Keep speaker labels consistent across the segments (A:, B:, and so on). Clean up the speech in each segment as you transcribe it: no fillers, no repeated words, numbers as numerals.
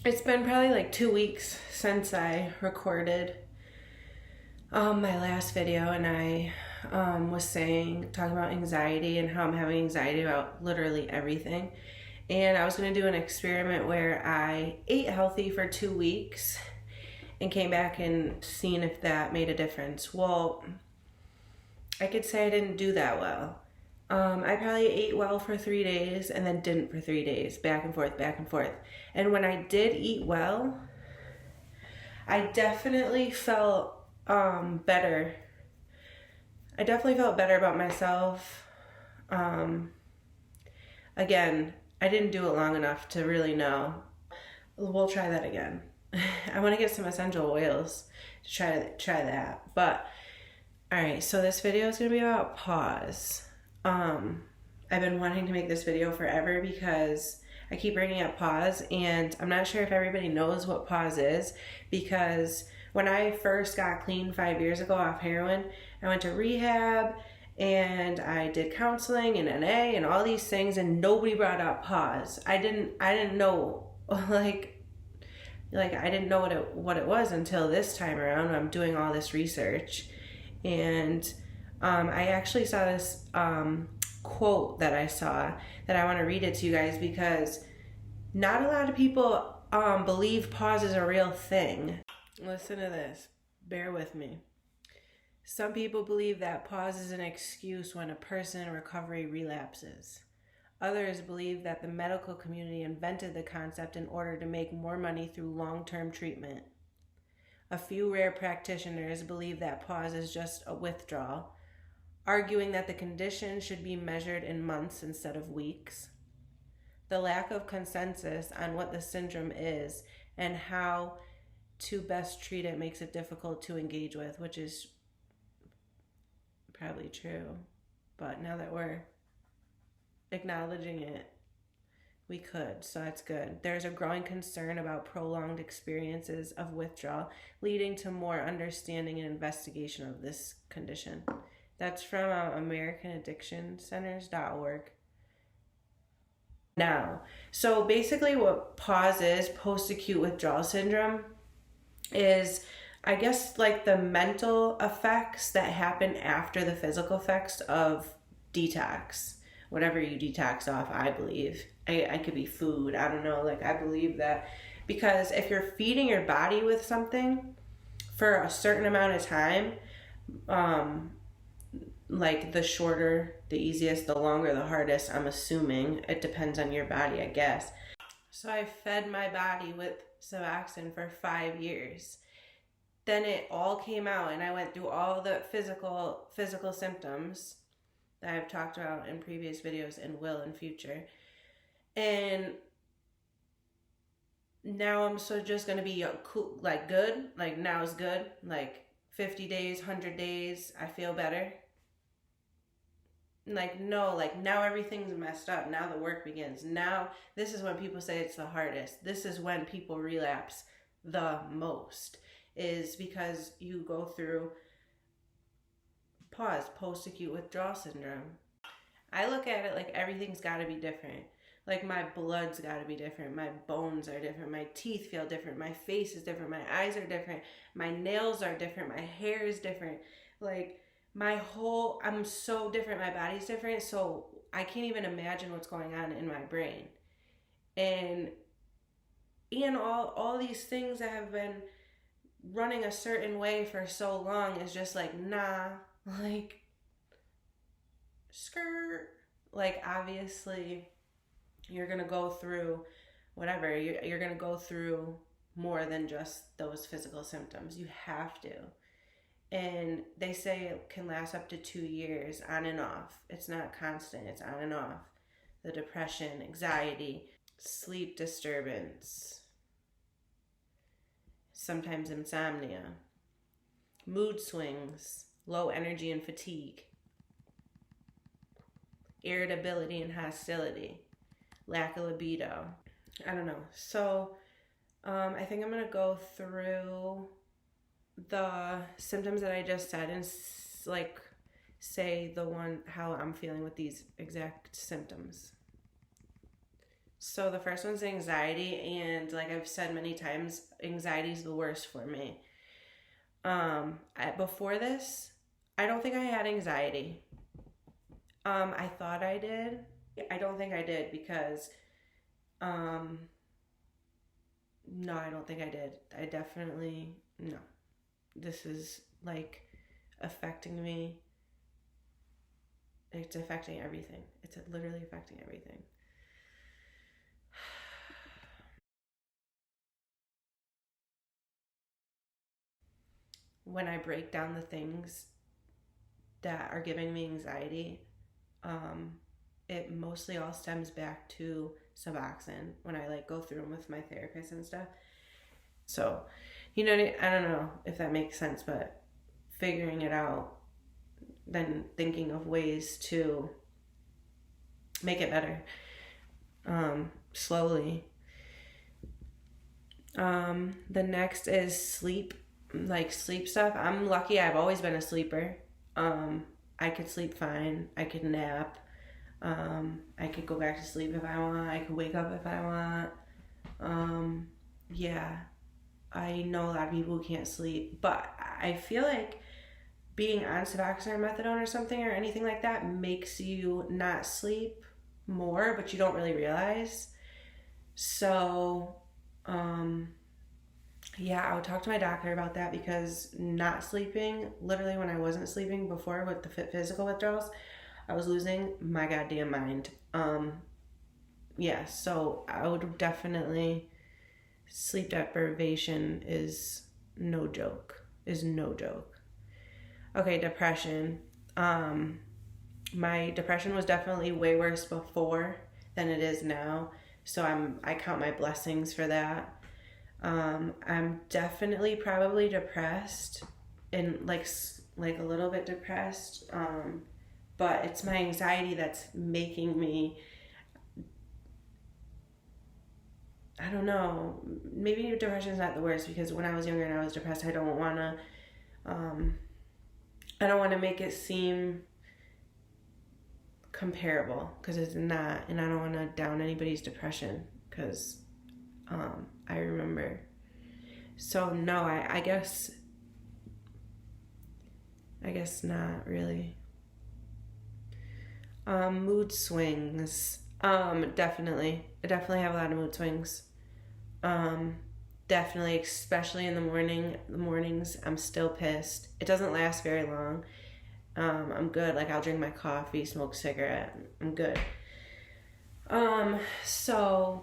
A: It's been probably like 2 weeks since I recorded my last video, and I was talking about anxiety and how I'm having anxiety about literally everything. And I was going to do an experiment where I ate healthy for 2 weeks and came back and seen if that made a difference. Well, I could say I didn't do that well. I probably ate well for 3 days and then didn't for 3 days, back and forth, back and forth. And when I did eat well, I definitely felt better. I definitely felt better about myself. Again, I didn't do it long enough to really know. We'll try that again. I want to get some essential oils to try that. But all right, so this video is going to be about PAWS. I've been wanting to make this video forever because I keep bringing up PAWS, and I'm not sure if everybody knows what PAWS is, because when I first got clean 5 years ago off heroin, I went to rehab and I did counseling and NA and all these things, and nobody brought up PAWS. I didn't know, like I didn't know what it was until this time around when I'm doing all this research. And I actually saw this quote that I saw that I want to read it to you guys, because not a lot of people believe PAWS is a real thing. Listen to this. Bear with me. Some people believe that PAWS is an excuse when a person in recovery relapses. Others believe that the medical community invented the concept in order to make more money through long-term treatment. A few rare practitioners believe that PAWS is just a withdrawal, arguing that the condition should be measured in months instead of weeks. The lack of consensus on what the syndrome is and how to best treat it makes it difficult to engage with, which is probably true. But now that we're acknowledging it, we could, so that's good. There's a growing concern about prolonged experiences of withdrawal, leading to more understanding and investigation of this condition. That's from AmericanAddictionCenters.org. Now, so basically what PAWS is, Post-Acute Withdrawal Syndrome, is, I guess, like the mental effects that happen after the physical effects of detox. Whatever you detox off, I believe. I could be food, I don't know, like I believe that. Because if you're feeding your body with something for a certain amount of time, like the shorter, the easiest, the longer, the hardest, I'm assuming. It depends on your body, I guess. So I fed my body with Suboxone for 5 years. Then it all came out and I went through all the physical symptoms that I've talked about in previous videos and will in future. And now I'm just going to be cool, like good, like now is good, like 50 days, 100 days, I feel better. Like, no, like now everything's messed up. Now the work begins. Now, this is when people say it's the hardest. This is when people relapse the most, is because you go through PAWS, Post-Acute Withdrawal Syndrome. I look at it like everything's got to be different. Like my blood's got to be different. My bones are different. My teeth feel different. My face is different. My eyes are different. My nails are different. My hair is different. Like I'm so different. My body's different. So I can't even imagine what's going on in my brain. And all these things that have been running a certain way for so long is just like, nah, like, skirt. Like, obviously, you're going to go through whatever. You're going to go through more than just those physical symptoms. You have to. And they say it can last up to 2 years on and off. It's not constant. It's on and off. The depression, anxiety, sleep disturbance, sometimes insomnia, mood swings, low energy and fatigue, irritability and hostility, lack of libido. I don't know. So I think I'm going to go through the symptoms that I just said and like say how I'm feeling with these exact symptoms. So the first one's anxiety, and like I've said many times, anxiety is the worst for me. Before this, I don't think I had anxiety. I thought I did. I don't think I did because, no, I don't think I did. I definitely, no. This is like affecting me. It's affecting everything. It's literally affecting everything. When I break down the things that are giving me anxiety, it mostly all stems back to Suboxone when I like go through them with my therapist and stuff. So, I don't know if that makes sense, but figuring it out, then thinking of ways to make it better, slowly. The next is sleep, like sleep stuff. I'm lucky. I've always been a sleeper. I could sleep fine. I could nap. I could go back to sleep if I want. I could wake up if I want. Yeah, I know a lot of people who can't sleep, but I feel like being on Suboxone or methadone or something or anything like that makes you not sleep more, but you don't really realize. So, yeah, I would talk to my doctor about that because not sleeping, literally when I wasn't sleeping before with the physical withdrawals, I was losing my goddamn mind. Yeah, so I would definitely, sleep deprivation is no joke. Okay, depression. My depression was definitely way worse before than it is now. So I count my blessings for that. I'm definitely probably depressed and like a little bit depressed. But it's my anxiety that's making me, I don't know, maybe depression is not the worst because when I was younger and I was depressed, I don't want to make it seem comparable because it's not, and I don't want to down anybody's depression because I remember. So no, I guess not really. Mood swings. Definitely. I definitely have a lot of mood swings. Definitely, especially in the morning. The mornings, I'm still pissed. It doesn't last very long. I'm good. Like, I'll drink my coffee, smoke a cigarette. I'm good.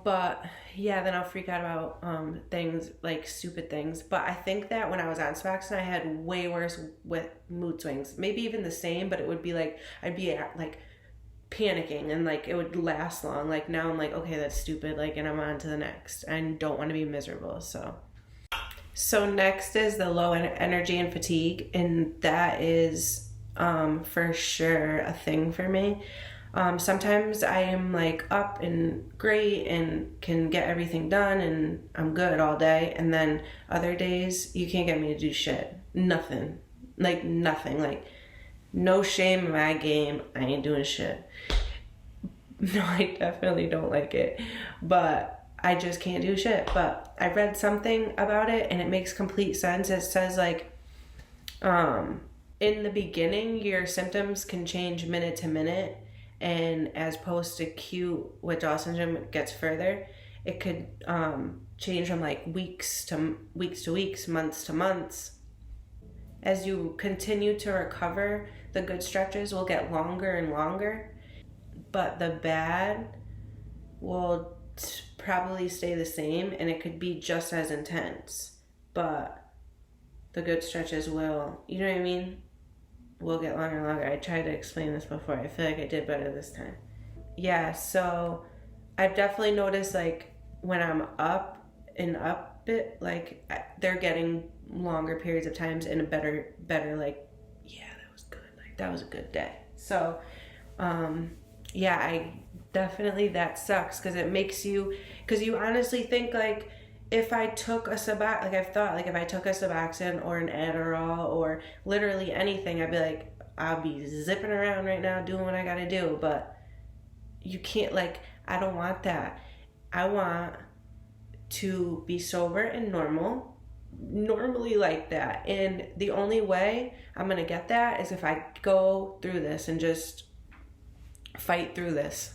A: But yeah, then I'll freak out about things like stupid things. But I think that when I was on Suboxone, I had way worse with mood swings. Maybe even the same, but it would be like I'd be like panicking and like it would last long. Like now I'm like, okay, that's stupid. Like, and I'm on to the next. I don't want to be miserable. So next is the low energy and fatigue, and that is for sure a thing for me. Sometimes I am like up and great and can get everything done and I'm good all day. And then other days you can't get me to do shit. Nothing. Like no shame in my game. I ain't doing shit. No, I definitely don't like it. But I just can't do shit. But I read something about it and it makes complete sense. It says like, in the beginning, your symptoms can change minute to minute. And as post-acute withdrawal syndrome gets further, it could change from like weeks to weeks, months to months. As you continue to recover, the good stretches will get longer and longer, but the bad will probably stay the same and it could be just as intense, but the good stretches will, you know what I mean? Will get longer and longer. I tried to explain this before. I feel like I did better this time. Yeah, so I've definitely noticed like when I'm up it, like they're getting longer periods of times and a better like, yeah, that was good. Like that was a good day. So, yeah, I definitely, that sucks because it makes you, because you honestly think like, if I took a Suboxone, like I've thought, like if I took a Suboxone or an Adderall or literally anything, I'd be like, I'll be zipping around right now doing what I gotta do. But you can't, like, I don't want that. I want to be sober and normally like that. And the only way I'm going to get that is if I go through this and just fight through this.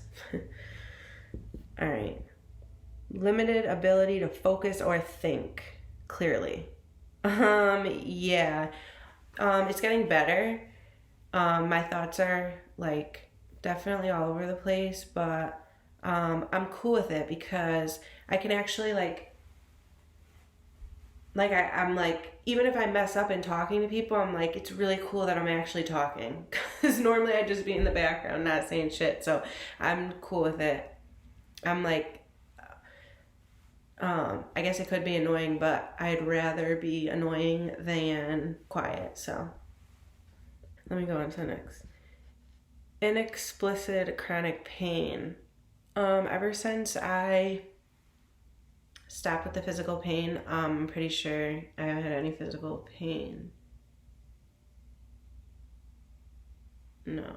A: All right. Limited ability to focus or think clearly. Yeah. It's getting better. My thoughts are like definitely all over the place, but I'm cool with it because I can actually I'm like, even if I mess up in talking to people, I'm like, it's really cool that I'm actually talking, because normally I'd just be in the background not saying shit. So I'm cool with it. I'm like, I guess it could be annoying, but I'd rather be annoying than quiet. So let me go on to the next. Inexplicit chronic pain. Ever since I stopped with the physical pain, I'm pretty sure I haven't had any physical pain. No.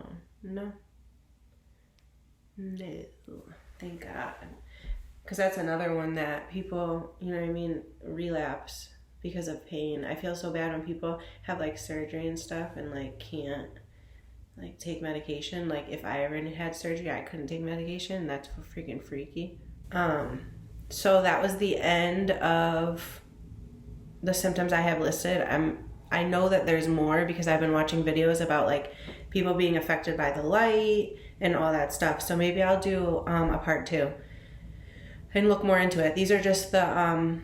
A: Thank God. Because that's another one that people, you know what I mean, relapse because of pain. I feel so bad when people have like surgery and stuff and like can't like take medication. Like if I ever had surgery, I couldn't take medication. That's freaking freaky. So that was the end of the symptoms I have listed. I know that there's more because I've been watching videos about like people being affected by the light and all that stuff. So maybe I'll do a part 2 and look more into it. These are just the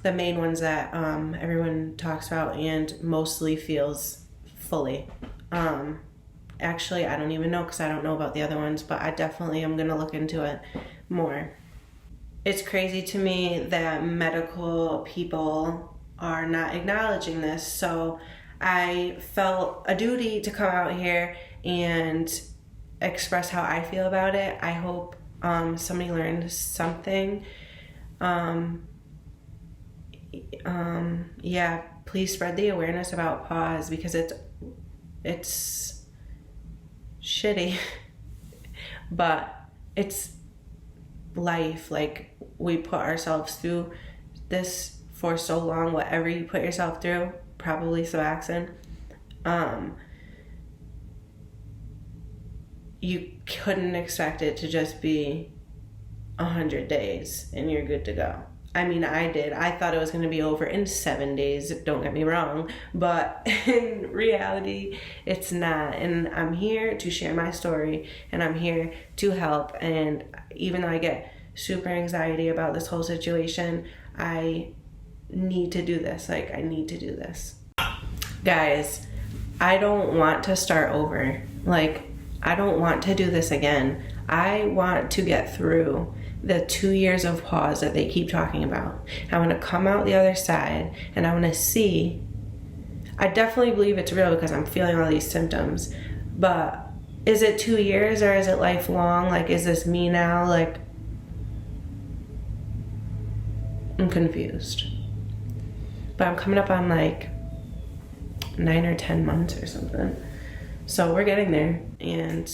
A: main ones that everyone talks about and mostly feels fully. Actually, I don't even know because I don't know about the other ones, but I definitely am going to look into it more. It's crazy to me that medical people are not acknowledging this. So I felt a duty to come out here and express how I feel about it. I hope somebody learned something. Yeah, please spread the awareness about PAWS because it's shitty, but it's life. Like, we put ourselves through this for so long. Whatever you put yourself through, probably Suboxone, you couldn't expect it to just be 100 days and you're good to go. I mean, I did. I thought it was going to be over in 7 days, don't get me wrong, but in reality, it's not. And I'm here to share my story, and I'm here to help. And even though I get super anxiety about this whole situation, I need to do this. Like, I need to do this. Guys, I don't want to start over. Like, I don't want to do this again. I want to get through the 2 years of PAWS that they keep talking about. I want to come out the other side, and I want to see. I definitely believe it's real because I'm feeling all these symptoms, but is it 2 years or is it lifelong? Like, is this me now? Like, I'm confused. But I'm coming up on like 9 or 10 months or something. So we're getting there, and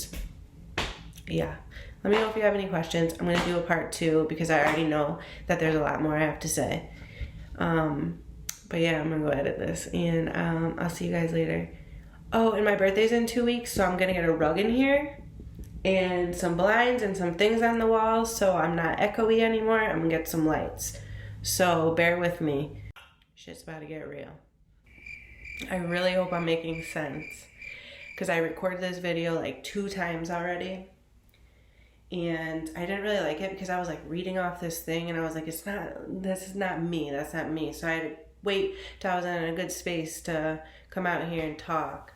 A: yeah. Let me know if you have any questions. I'm going to do a part 2 because I already know that there's a lot more I have to say. But yeah, I'm going to go edit this, and I'll see you guys later. Oh, and my birthday's in 2 weeks, so I'm going to get a rug in here and some blinds and some things on the walls so I'm not echoey anymore. I'm going to get some lights. So bear with me. Shit's about to get real. I really hope I'm making sense because I recorded this video like 2 times already. And I didn't really like it because I was like reading off this thing and I was like, this is not me, that's not me. So I had to wait till I was in a good space to come out here and talk.